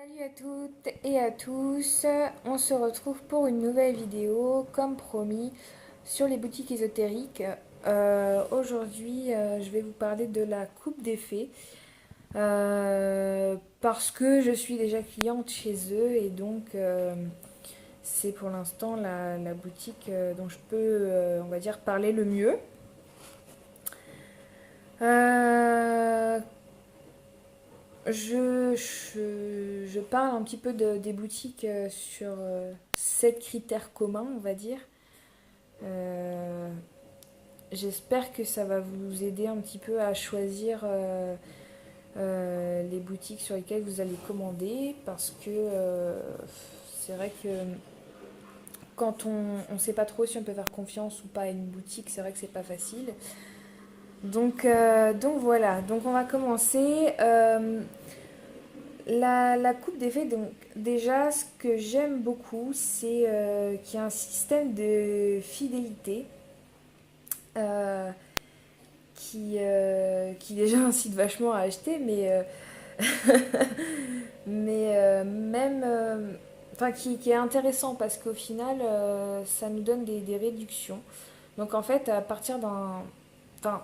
Salut à toutes et à tous, on se retrouve pour une nouvelle vidéo, comme promis, sur les boutiques ésotériques. Aujourd'hui, je vais vous parler de la Coupe des Fées, parce que je suis déjà cliente chez eux et donc c'est pour l'instant la boutique dont je peux, on va dire, parler le mieux. Euh, je parle un petit peu des boutiques sur 7 critères communs, on va dire. Euh, J'espère que ça va vous aider un petit peu à choisir les boutiques sur lesquelles vous allez commander parce que c'est vrai que quand on ne sait pas trop si on peut faire confiance ou pas à une boutique, c'est vrai que c'est pas facile. Donc voilà, donc on va commencer. La coupe des fées, donc déjà, ce que j'aime beaucoup, c'est qu'il y a un système de fidélité euh, qui déjà incite vachement à acheter, mais même, enfin, qui est intéressant parce qu'au final, ça nous donne des réductions. Donc en fait, à partir d'un, enfin,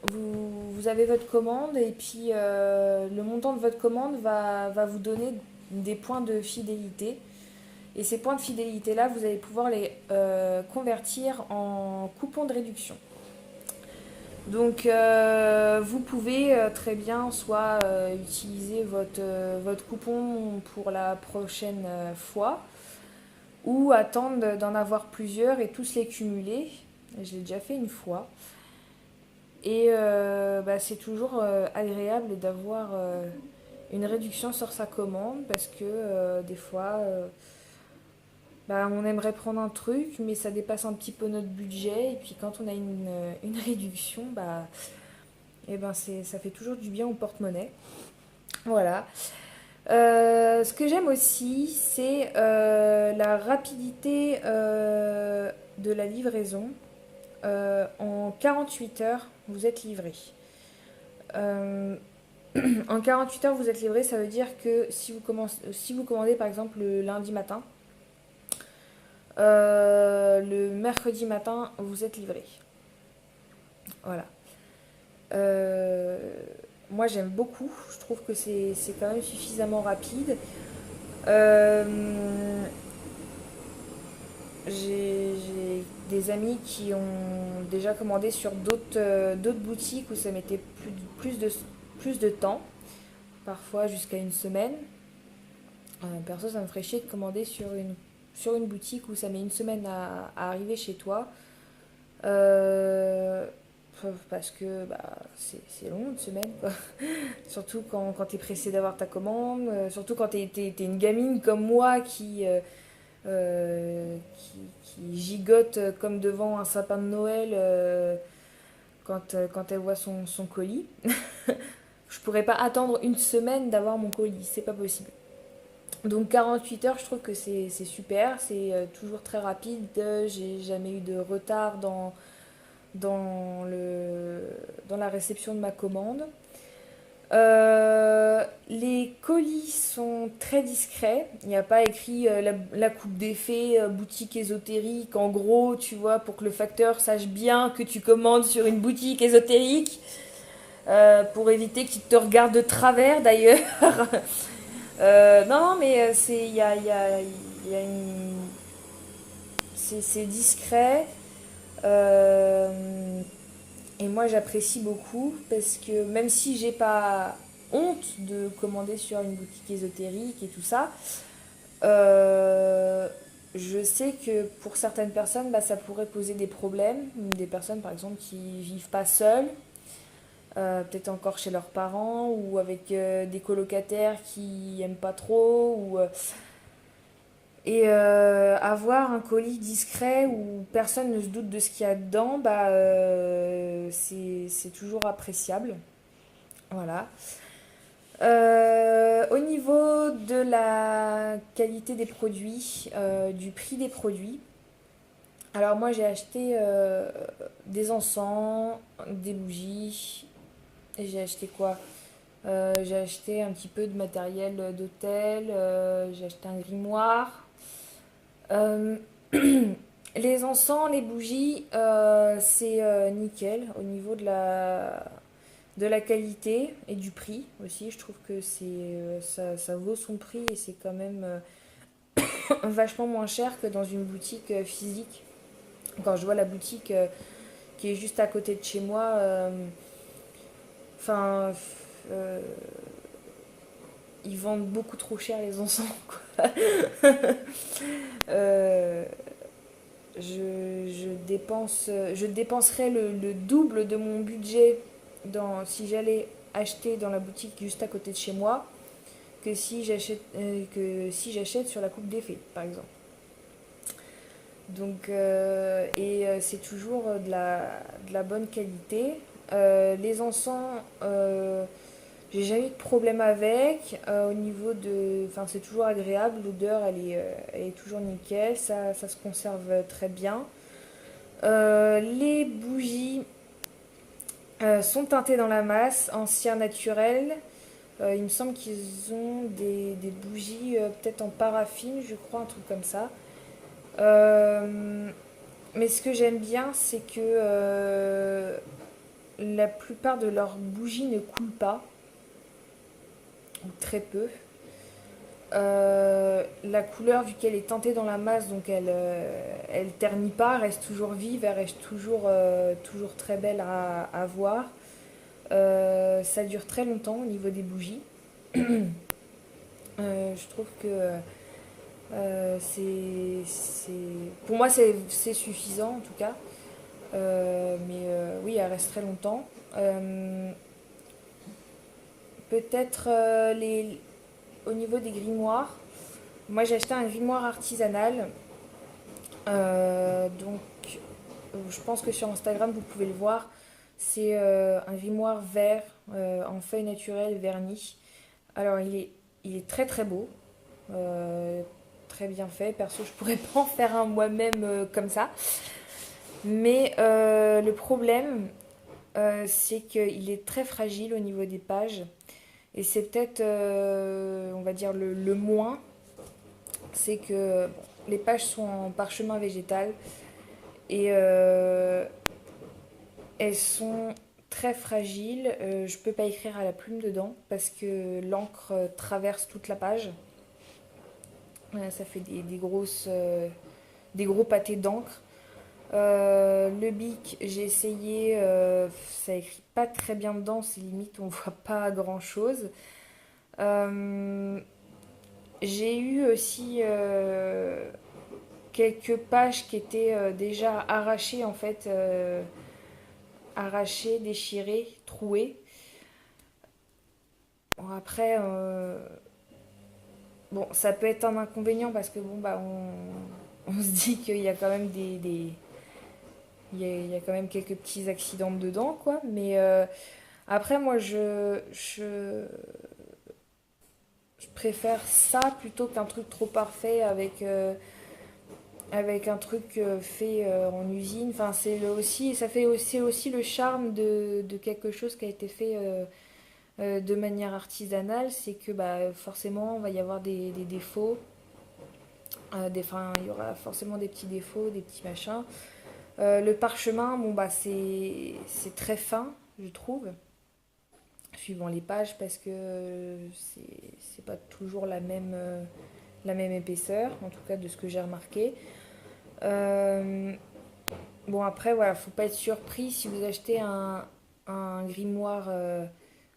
vous avez votre commande et puis le montant de votre commande va vous donner des points de fidélité. Et ces points de fidélité-là, vous allez pouvoir les convertir en coupons de réduction. Donc vous pouvez très bien soit utiliser votre coupon pour la prochaine fois ou attendre d'en avoir plusieurs et tous les cumuler. Je l'ai déjà fait une fois. Et bah, c'est toujours agréable d'avoir une réduction sur sa commande parce que des fois, bah, on aimerait prendre un truc, mais ça dépasse un petit peu notre budget. Et puis quand on a une réduction, bah, et ben ça fait toujours du bien au porte-monnaie. Voilà. Ce que j'aime aussi, c'est la rapidité de la livraison. En 48 heures, vous êtes livré. Euh, En 48 heures, vous êtes livré, ça veut dire que si vous commandez par exemple le lundi matin, le mercredi matin, vous êtes livré. Voilà. Euh, Moi, j'aime beaucoup. Je trouve que c'est quand même suffisamment rapide. Euh, j'ai des amis qui ont déjà commandé sur d'autres boutiques où ça mettait plus de temps, parfois jusqu'à une semaine. Perso, ça me ferait chier de commander sur une boutique où ça met une semaine à arriver chez toi. Euh, Parce que bah, c'est long une semaine, quoi. Surtout quand tu es pressé d'avoir ta commande, surtout quand t'es une gamine comme moi qui gigote comme devant un sapin de Noël quand elle voit son colis. Je pourrais pas attendre une semaine d'avoir mon colis, c'est pas possible. Donc 48 heures, je trouve que c'est super, c'est toujours très rapide, j'ai jamais eu de retard dans, le, dans la réception de ma commande. Les colis sont très discrets, il n'y a pas écrit la coupe des fées, boutique ésotérique, en gros, tu vois, pour que le facteur sache bien que tu commandes sur une boutique ésotérique, pour éviter qu'il te regarde de travers d'ailleurs. Non, mais il y a une... c'est discret. Euh, et moi, j'apprécie beaucoup parce que même si j'ai pas honte de commander sur une boutique ésotérique et tout ça, euh, je sais que pour certaines personnes, bah, ça pourrait poser des problèmes. Des personnes, par exemple, qui vivent pas seules, peut-être encore chez leurs parents ou avec des colocataires qui aiment pas trop et avoir un colis discret où personne ne se doute de ce qu'il y a dedans, bah, c'est toujours appréciable. Voilà. Au niveau de la qualité des produits, du prix des produits, alors moi j'ai acheté des encens, des bougies, et j'ai acheté quoi? J'ai acheté un petit peu de matériel d'hôtel, j'ai acheté un grimoire. Euh, les encens, les bougies, c'est nickel au niveau de la qualité et du prix aussi. Je trouve que ça vaut son prix et c'est quand même vachement moins cher que dans une boutique physique. Quand je vois la boutique qui est juste à côté de chez moi, enfin, euh, ils vendent beaucoup trop cher les encens, quoi. Euh, je dépenserais le double de mon budget si j'allais acheter dans la boutique juste à côté de chez moi que si j'achète sur la Coupe des Fées, par exemple. Donc, c'est toujours de la bonne qualité. Les encens, j'ai jamais eu de problème avec. Au niveau de. Enfin, c'est toujours agréable. L'odeur, elle est toujours nickel. Ça se conserve très bien. Les bougies sont teintées dans la masse en cire naturelle. Il me semble qu'ils ont des bougies peut-être en paraffine, je crois, un truc comme ça. Euh, mais ce que j'aime bien, c'est que la plupart de leurs bougies ne coulent pas, ou très peu. La couleur, vu qu'elle est teintée dans la masse, donc elle ternit pas, reste toujours vive, elle reste toujours très belle à voir. Ça dure très longtemps au niveau des bougies. Je trouve que pour moi, c'est suffisant en tout cas. Oui, elle reste très longtemps. Peut-être au niveau des grimoires. Moi, j'ai acheté un grimoire artisanal. Donc, je pense que sur Instagram, vous pouvez le voir. C'est un grimoire vert en feuilles naturelles vernies. Alors, il est très très beau. euh, Très bien fait. Perso, je pourrais pas en faire un moi-même comme ça. Mais le problème, c'est qu'il est très fragile au niveau des pages. Et c'est peut-être, on va dire, le moins. C'est que bon, les pages sont en parchemin végétal et elles sont très fragiles. Je peux pas écrire à la plume dedans parce que l'encre traverse toute la page. Ça fait des gros pâtés d'encre. Le bic, j'ai essayé, ça écrit pas très bien dedans, c'est limite on voit pas grand chose. Euh, j'ai eu aussi quelques pages qui étaient déjà arrachées en fait, arrachées, déchirées, trouées. Bon, après, bon, ça peut être un inconvénient parce que bon bah on se dit qu'il y a quand même il y a quand même quelques petits accidents dedans quoi. Mais après moi je préfère ça plutôt qu'un truc trop parfait avec un truc fait en usine. Enfin, c'est aussi le charme de quelque chose qui a été fait de manière artisanale, c'est que bah, forcément, il va y avoir des défauts. Enfin, il y aura forcément des petits défauts, des petits machins. Le parchemin, bon, bah, c'est très fin, je trouve, suivant les pages, parce que c'est pas toujours la même épaisseur, en tout cas de ce que j'ai remarqué. Euh, Bon, après, voilà, faut pas être surpris si vous achetez un grimoire, on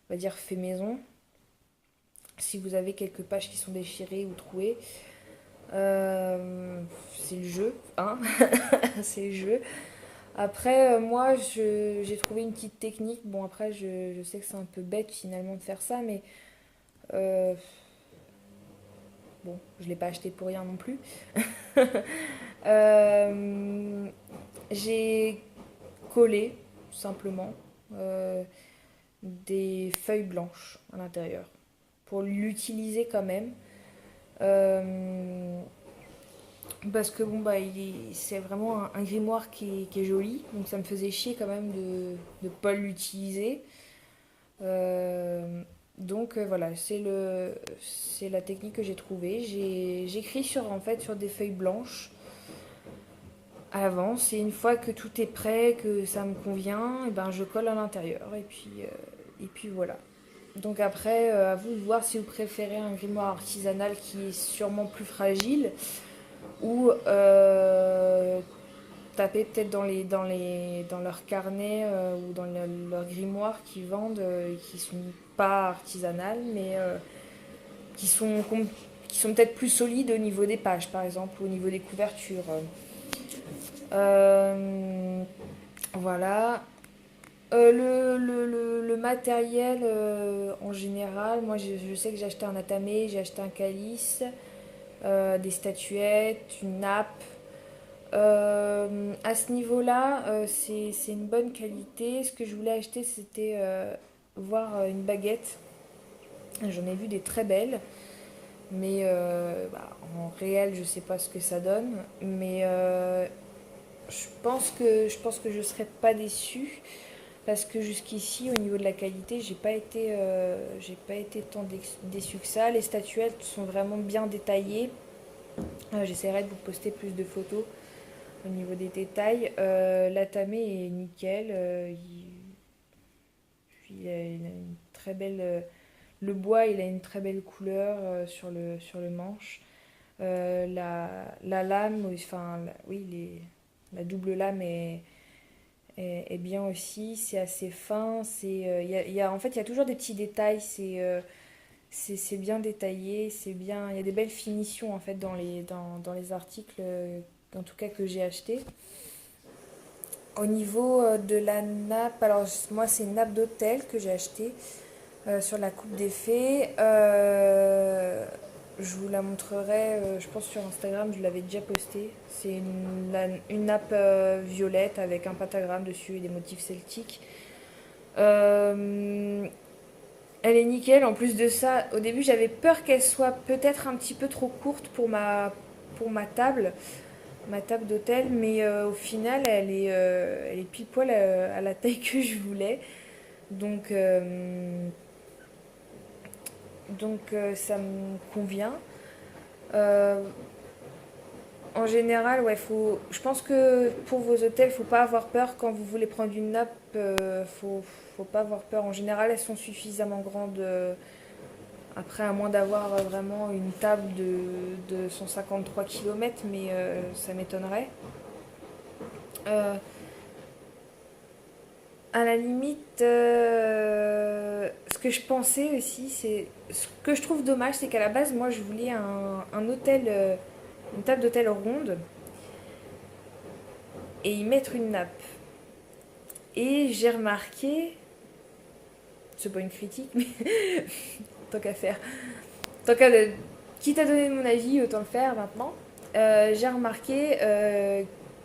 va dire, fait maison. Si vous avez quelques pages qui sont déchirées ou trouées, euh, c'est le jeu, hein. C'est le jeu. Après, moi, j'ai trouvé une petite technique. Bon, après, je sais que c'est un peu bête finalement de faire ça, mais euh, bon, je l'ai pas acheté pour rien non plus. Euh, j'ai collé, tout simplement, des feuilles blanches à l'intérieur pour l'utiliser quand même. Euh, Parce que bon, bah, c'est vraiment un grimoire qui est joli, donc ça me faisait chier quand même de ne pas l'utiliser. Euh, Donc voilà, c'est la technique que j'ai trouvée. J'écris en fait, sur des feuilles blanches à l'avance, et une fois que tout est prêt, que ça me convient, et ben je colle à l'intérieur, et puis voilà. Donc après, à vous de voir si vous préférez un grimoire artisanal qui est sûrement plus fragile, ou taper peut-être dans leurs carnets, ou dans leurs grimoires qui vendent, qui sont pas artisanales, mais qui sont, qui sont peut-être plus solides au niveau des pages, par exemple, ou au niveau des couvertures. Euh, voilà. Le matériel, en général, moi je sais que j'ai acheté un atame, j'ai acheté un calice, des statuettes, une nappe. À ce niveau-là, c'est une bonne qualité. Ce que je voulais acheter, c'était voir une baguette. J'en ai vu des très belles, mais en réel, je sais pas ce que ça donne. Mais je pense que je serais pas déçue. Parce que jusqu'ici, au niveau de la qualité, j'ai pas été tant déçue que ça. Les statuettes sont vraiment bien détaillées. J'essaierai de vous poster plus de photos au niveau des détails. L'atame est nickel. Il a une très belle. Le bois, il a une très belle couleur, sur le manche. La lame, enfin, oui, la double lame est bien aussi. C'est assez fin. En fait, il y a toujours des petits détails. C'est bien détaillé. C'est bien. Il y a des belles finitions en fait dans les articles, en tout cas que j'ai achetés. Au niveau de la nappe, alors moi c'est une nappe d'hôtel que j'ai achetée, sur la coupe des fées. Je vous la montrerai, je pense sur Instagram, je l'avais déjà postée. C'est une nappe, violette avec un pentagramme dessus et des motifs celtiques. Euh, Elle est nickel. En plus de ça, au début j'avais peur qu'elle soit peut-être un petit peu trop courte pour ma table d'hôtel, mais au final elle est pile poil à la taille que je voulais. Donc, ça me convient. Euh, En général, ouais, je pense que pour vos hôtels, faut pas avoir peur quand vous voulez prendre une nappe. Faut pas avoir peur. En général, elles sont suffisamment grandes. Après, à moins d'avoir vraiment une table de 153 km, mais ça m'étonnerait. Euh, à la limite, ce que je pensais aussi, ce que je trouve dommage, c'est qu'à la base, moi, je voulais un hôtel, une table d'hôtel ronde, et y mettre une nappe. Et j'ai remarqué, c'est pas une critique, mais tant qu'à faire, tant qu'à, quitte à donner mon avis, autant le faire maintenant. J'ai remarqué,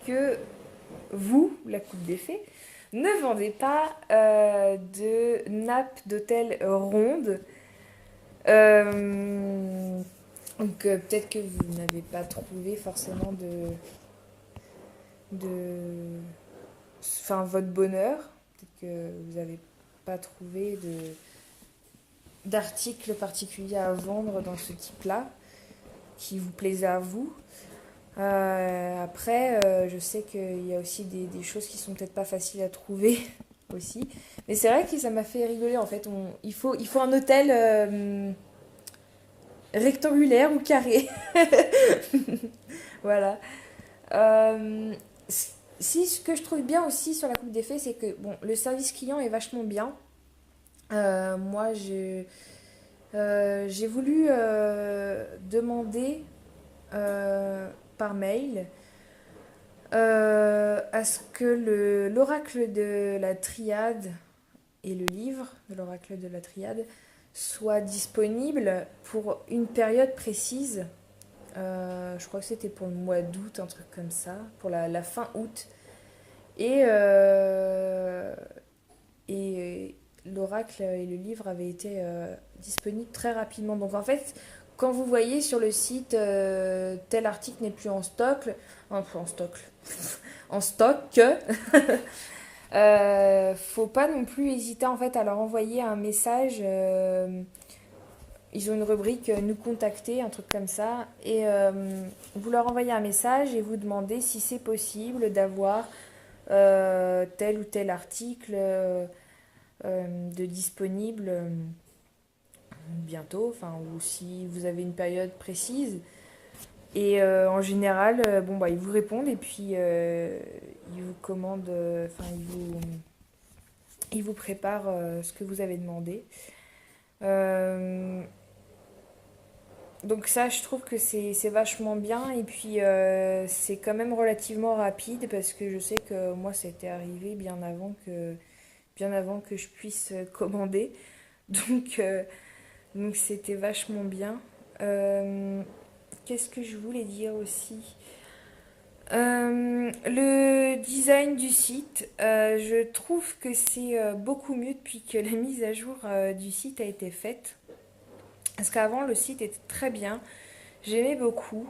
que vous, la Coupe des Fées, ne vendez pas, de nappe d'hôtel ronde. Euh, donc peut-être que vous n'avez pas trouvé forcément de, enfin votre bonheur. Peut-être que vous n'avez pas trouvé d'article particulier à vendre dans ce type-là qui vous plaisait à vous. Après, je sais qu'il y a aussi des choses qui sont peut-être pas faciles à trouver aussi. Mais c'est vrai que ça m'a fait rigoler en fait. Il faut un hôtel, rectangulaire ou carré. Voilà. Euh, Si ce que je trouve bien aussi sur la Coupe des Fées, c'est que bon, le service client est vachement bien. Moi, j'ai voulu, demander, par mail, à ce que l'oracle de la triade et le livre de l'oracle de la triade soient disponibles pour une période précise. Je crois que c'était pour le mois d'août, un truc comme ça, pour la fin août. Et, et l'oracle et le livre avaient été, disponibles très rapidement. Donc en fait, quand vous voyez sur le site, tel article n'est plus en stock, en stock, Faut pas non plus hésiter en fait à leur envoyer un message. Ils ont une rubrique nous contacter, un truc comme ça. Et vous leur envoyez un message et vous demandez si c'est possible d'avoir tel ou tel article de disponible bientôt, enfin, ou si vous avez une période précise. Et en général, bon, bah, ils vous répondent et puis ils vous commandent, enfin, ils vous préparent ce que vous avez demandé. Euh, donc ça, je trouve que c'est vachement bien et puis c'est quand même relativement rapide parce que je sais que moi, c'était arrivé bien avant que je puisse commander. Donc donc c'était vachement bien. Euh, Qu'est-ce que je voulais dire aussi? Le design du site, je trouve que c'est beaucoup mieux depuis que la mise à jour du site a été faite. Parce qu'avant, le site était très bien, j'aimais beaucoup.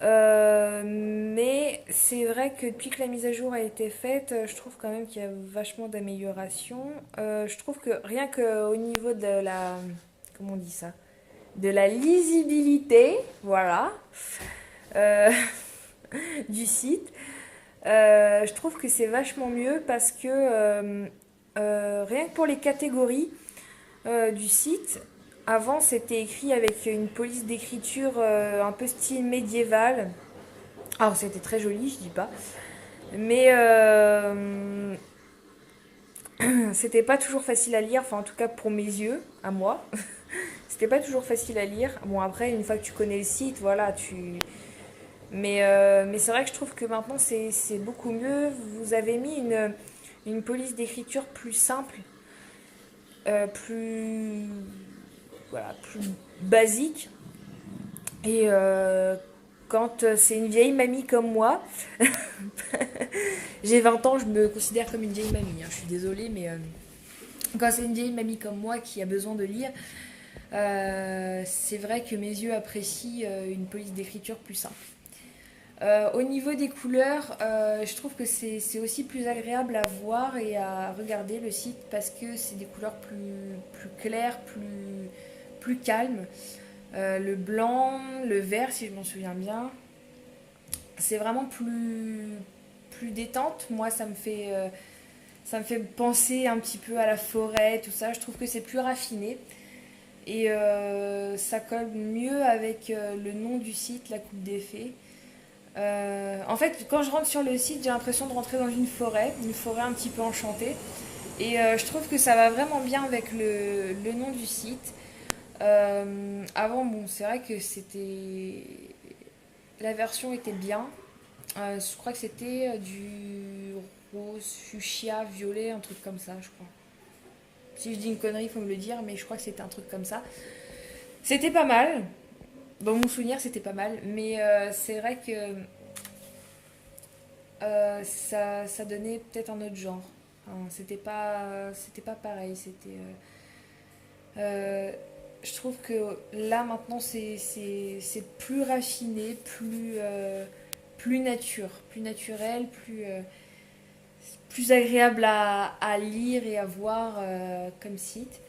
Mais c'est vrai que depuis que la mise à jour a été faite, je trouve quand même qu'il y a vachement d'améliorations. Je trouve que rien qu'au niveau de la... Comment on dit ça? De la lisibilité, voilà, euh, du site. Je trouve que c'est vachement mieux parce que rien que pour les catégories du site, avant c'était écrit avec une police d'écriture un peu style médiéval. Alors c'était très joli, je dis pas, mais c'était pas toujours facile à lire, enfin en tout cas pour mes yeux, à moi. C'était pas toujours facile à lire. Bon après une fois que tu connais le site, voilà, mais c'est vrai que je trouve que maintenant c'est beaucoup mieux. Vous avez mis une police d'écriture plus simple, plus, voilà, plus basique. Et quand c'est une vieille mamie comme moi, j'ai 20 ans, je me considère comme une vieille mamie, hein, je suis désolée, mais quand c'est une vieille mamie comme moi qui a besoin de lire, c'est vrai que mes yeux apprécient une police d'écriture plus simple. Au niveau des couleurs, je trouve que c'est aussi plus agréable à voir et à regarder le site parce que c'est des couleurs plus claires, plus calmes. Le blanc, le vert, si je m'en souviens bien, c'est vraiment plus détente. Moi, ça me fait penser un petit peu à la forêt, tout ça. Je trouve que c'est plus raffiné. Et ça colle mieux avec le nom du site, la coupe des fées. En fait, quand je rentre sur le site, j'ai l'impression de rentrer dans une forêt un petit peu enchantée. Et je trouve que ça va vraiment bien avec le nom du site. Avant, bon, c'est vrai que c'était... La version était bien. Je crois que c'était du rose, fuchsia, violet, un truc comme ça, je crois. Si je dis une connerie, il faut me le dire, mais je crois que c'était un truc comme ça. C'était pas mal. Dans mon souvenir, c'était pas mal. Mais c'est vrai que ça donnait peut-être un autre genre. Enfin, c'était pas pareil. Euh, je trouve que là maintenant c'est plus raffiné, plus naturel, plus agréable à lire et à voir comme site.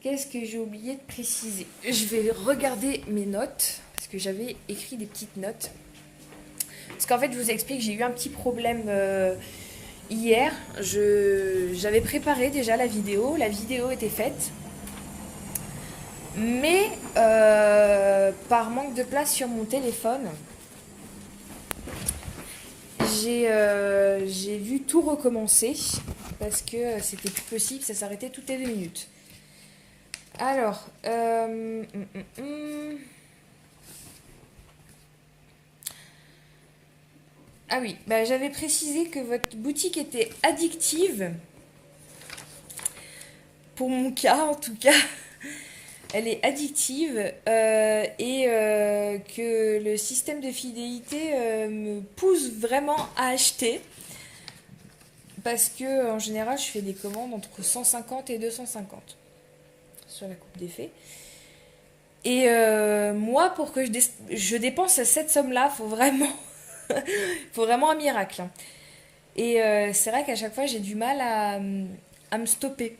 Qu'est-ce que j'ai oublié de préciser? Je vais regarder mes notes parce que j'avais écrit des petites notes. Parce qu'en fait, je vous explique, j'ai eu un petit problème hier. J'avais préparé déjà la vidéo était faite, mais par manque de place sur mon téléphone, j'ai vu tout recommencer parce que c'était plus possible, ça s'arrêtait toutes les 2 minutes. Alors, ah oui, bah, j'avais précisé que votre boutique était addictive. Pour mon cas, en tout cas, elle est addictive et que le système de fidélité me pousse vraiment à acheter. Parce que en général, je fais des commandes entre 150 et 250 sur la coupe des fées. Et moi, pour que je dépense cette somme-là, faut vraiment un miracle, hein. Et c'est vrai qu'à chaque fois, j'ai du mal à me stopper.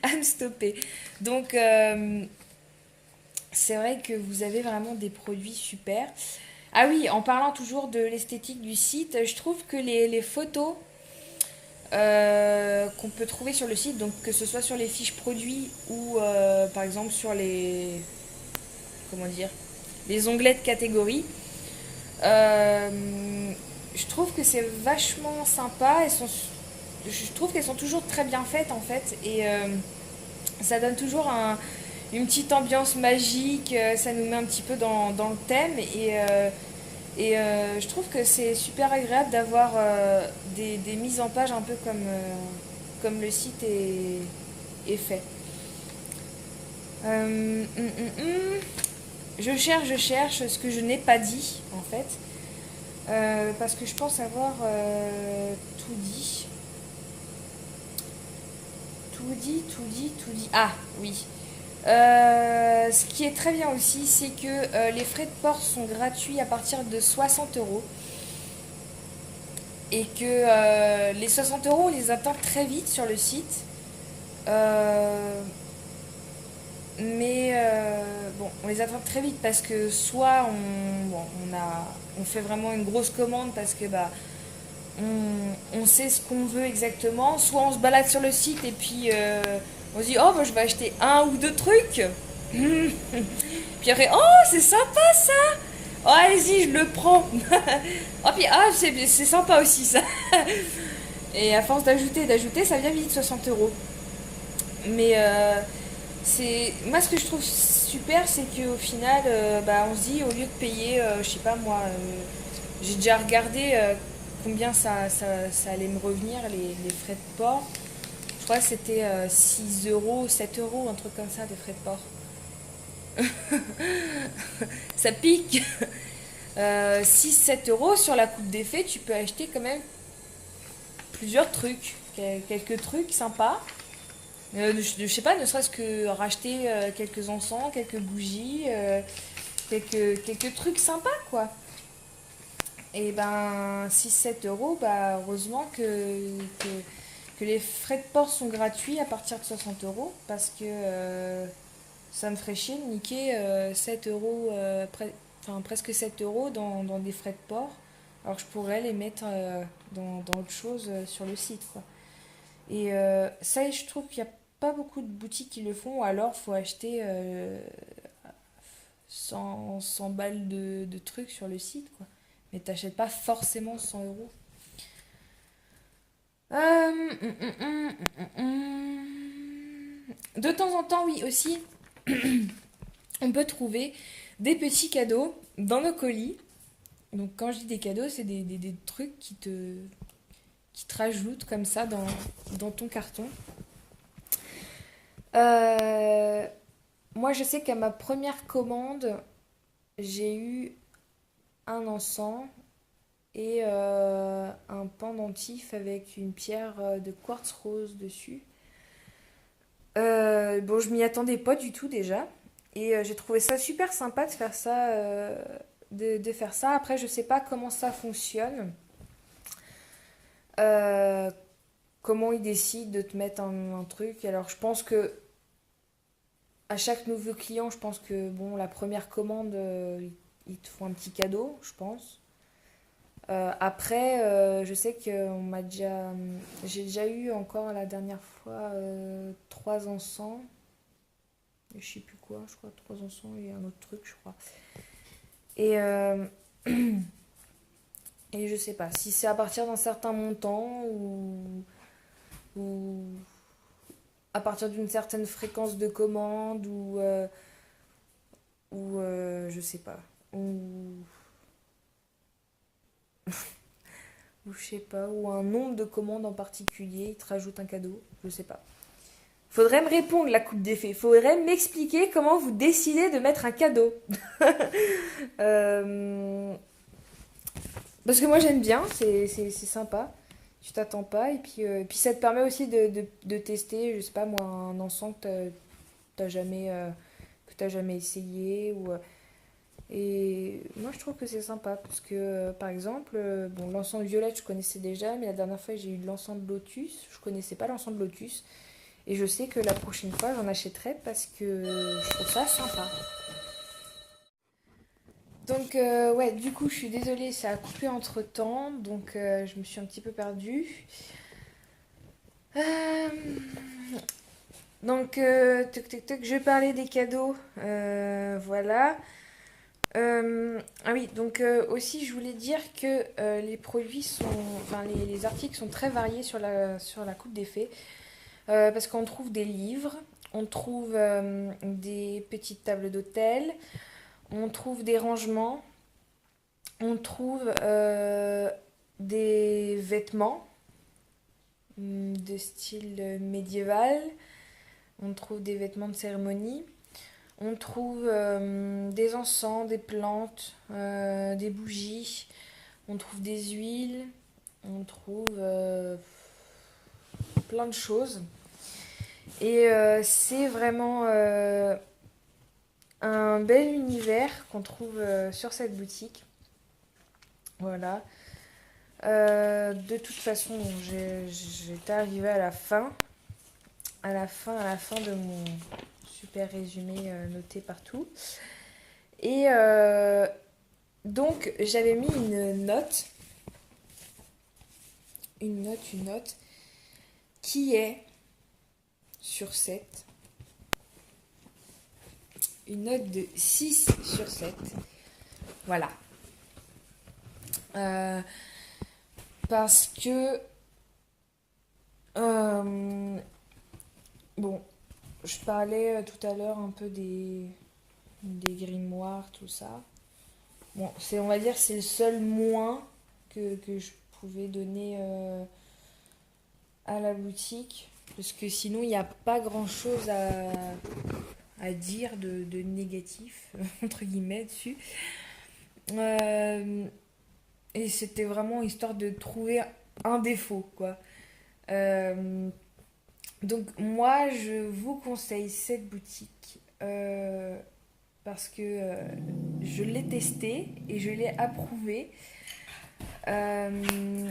À me stopper. Donc, c'est vrai que vous avez vraiment des produits super. Ah oui, en parlant toujours de l'esthétique du site, je trouve que les photos qu'on peut trouver sur le site, donc que ce soit sur les fiches produits ou par exemple sur comment dire, les onglets de catégorie, euh, je trouve que c'est vachement sympa. Je trouve qu'elles sont toujours très bien faites en fait, et ça donne toujours une petite ambiance magique. Ça nous met un petit peu dans le thème, et je trouve que c'est super agréable d'avoir des mises en page un peu comme le site est fait. Je cherche ce que je n'ai pas dit en fait. Parce que je pense avoir tout dit. Tout dit. Ah oui. Ce qui est très bien aussi, c'est que les frais de port sont gratuits à partir de 60 euros. Et que les 60 euros, on les atteint très vite sur le site. Euh, mais bon, on les atteint très vite parce que soit on fait vraiment une grosse commande parce que on sait ce qu'on veut exactement, soit on se balade sur le site et puis on se dit oh bah, je vais acheter un ou deux trucs. Puis après oh c'est sympa ça. Oh allez-y je le prends. Oh puis ah c'est sympa aussi ça. Et à force d'ajouter, ça vient vite 60 euros. Mais c'est moi ce que je trouve super, c'est qu'au final, bah, on se dit au lieu de payer, je sais pas moi, j'ai déjà regardé combien ça allait me revenir les frais de port. Je crois que c'était 6 euros, 7 euros, un truc comme ça, des frais de port. Ça pique. 6-7 euros sur la coupe d'effet, tu peux acheter quand même plusieurs trucs, quelques trucs sympas. Je sais pas, ne serait-ce que racheter quelques encens, quelques bougies, quelques trucs sympas quoi. Et ben 6-7 euros, bah heureusement que les frais de port sont gratuits à partir de 60 euros parce que ça me ferait chier de niquer 7 euros, enfin presque 7 euros dans des frais de port. Alors que je pourrais les mettre dans autre chose sur le site quoi. Et ça, je trouve qu'il n'y a pas beaucoup de boutiques qui le font, ou alors faut acheter 100 balles de trucs sur le site, quoi. Mais t'achètes pas forcément 100 euros. De temps en temps, oui, aussi, on peut trouver des petits cadeaux dans nos colis. Donc quand je dis des cadeaux, c'est des trucs qui te rajoutent comme ça dans ton carton. Euh, Moi, je sais qu'à ma première commande, j'ai eu un encens et un pendentif avec une pierre de quartz rose dessus. Bon, je m'y attendais pas du tout déjà. Et j'ai trouvé ça super sympa de faire ça. De faire ça. Après, je sais pas comment ça fonctionne. Euh, Comment ils décident de te mettre un truc. Alors, je pense que à chaque nouveau client, je pense que bon, la première commande, ils te font un petit cadeau, je pense. Après, je sais que j'ai déjà eu encore la dernière fois 3 encens. Et je sais plus quoi, je crois 3 encens et un autre truc, je crois. Et, et je sais pas si c'est à partir d'un certain montant ou à partir d'une certaine fréquence de commande ou je sais pas. Ou je sais pas, ou un nombre de commandes en particulier, il te rajoute un cadeau, je sais pas. Faudrait me répondre la coupe des fées, faudrait m'expliquer comment vous décidez de mettre un cadeau. Euh, Parce que moi j'aime bien, c'est sympa, tu t'attends pas, et puis ça te permet aussi de tester, je sais pas moi, un encens que t'as jamais que tu n'as jamais essayé. Et moi, je trouve que c'est sympa parce que, par exemple, bon, l'encens violette, je connaissais déjà, mais la dernière fois, j'ai eu de l'encens de lotus. Je connaissais pas l'encens de lotus. Et je sais que la prochaine fois, j'en achèterai parce que je trouve ça sympa. Donc, ouais, du coup, je suis désolée, ça a coupé entre temps. Donc, je me suis un petit peu perdue. Euh, donc, je vais parler des cadeaux. Voilà. Ah oui, donc aussi je voulais dire que les produits sont, enfin les articles sont très variés sur la coupe des fées. Parce qu'on trouve des livres, on trouve des petites tables d'hôtel, on trouve des rangements, on trouve des vêtements de style médiéval, on trouve des vêtements de cérémonie. On trouve des encens, des plantes, des bougies, on trouve des huiles, on trouve plein de choses. Et c'est vraiment un bel univers qu'on trouve sur cette boutique. Voilà. De toute façon, j'étais arrivée à la fin. À la fin de mon super résumé noté partout. Et donc, j'avais mis une note qui est sur 7. Une note de 6 sur 7. Voilà. Parce que, bon, je parlais tout à l'heure un peu des grimoires, tout ça. Bon, on va dire, c'est le seul moins que je pouvais donner à la boutique. Parce que sinon, il n'y a pas grand-chose à dire de négatif, entre guillemets, dessus. Euh, et c'était vraiment histoire de trouver un défaut, quoi. Euh, donc, moi, je vous conseille cette boutique parce que je l'ai testée et je l'ai approuvée. Euh,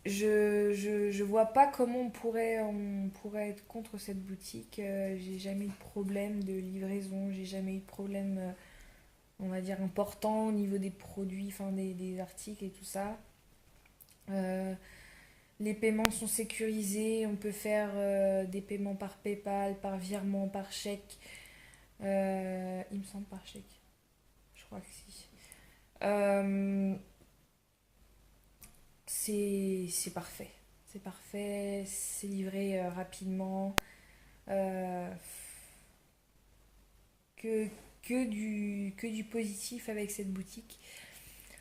je vois pas comment on pourrait être contre cette boutique. J'ai jamais eu de problème de livraison, j'ai jamais eu de problème, on va dire, important au niveau des produits, enfin des articles et tout ça. Euh, les paiements sont sécurisés, on peut faire des paiements par PayPal, par virement, par chèque. Il me semble par chèque, je crois que si. Euh, c'est parfait. C'est parfait, c'est livré rapidement. Euh, que, que du positif avec cette boutique.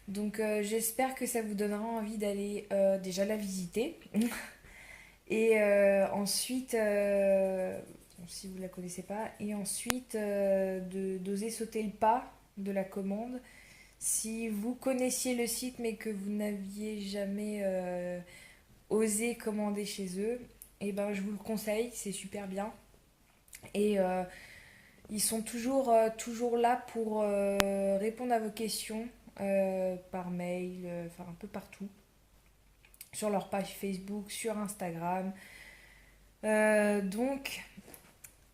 Donc j'espère que ça vous donnera envie d'aller déjà la visiter. Et ensuite, bon, si vous ne la connaissez pas, et ensuite d'oser sauter le pas de la commande. Si vous connaissiez le site mais que vous n'aviez jamais osé commander chez eux, et ben je vous le conseille, c'est super bien. Et ils sont toujours là pour répondre à vos questions par mail, enfin un peu partout. Sur leur page Facebook, sur Instagram. Donc,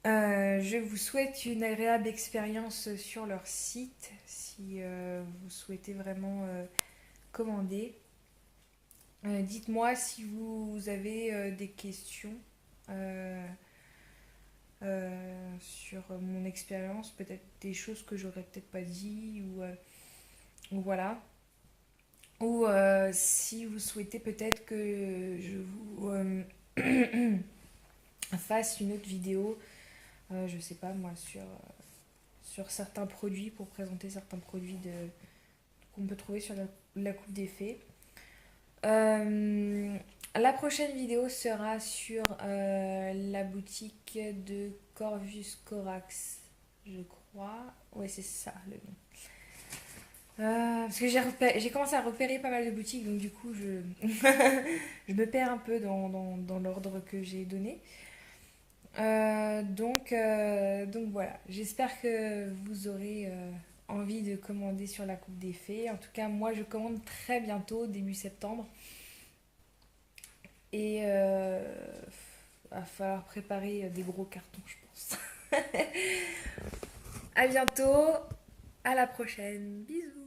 je vous souhaite une agréable expérience sur leur site si vous souhaitez vraiment commander. Dites-moi si vous avez des questions sur mon expérience, peut-être des choses que j'aurais peut-être pas dit ou voilà. Ou si vous souhaitez peut-être que je vous fasse une autre vidéo, je sais pas moi, sur certains produits pour présenter certains produits qu'on peut trouver sur la coupe des fées. La prochaine vidéo sera sur la boutique de Corvus Corax, je crois. Ouais, c'est ça le nom. Parce que j'ai commencé à repérer pas mal de boutiques, donc du coup, je me perds un peu dans l'ordre que j'ai donné. Donc voilà, j'espère que vous aurez envie de commander sur la Coupe des Fées. En tout cas, moi je commande très bientôt, début septembre. Et va falloir préparer des gros cartons, je pense. À bientôt, à la prochaine. Bisous.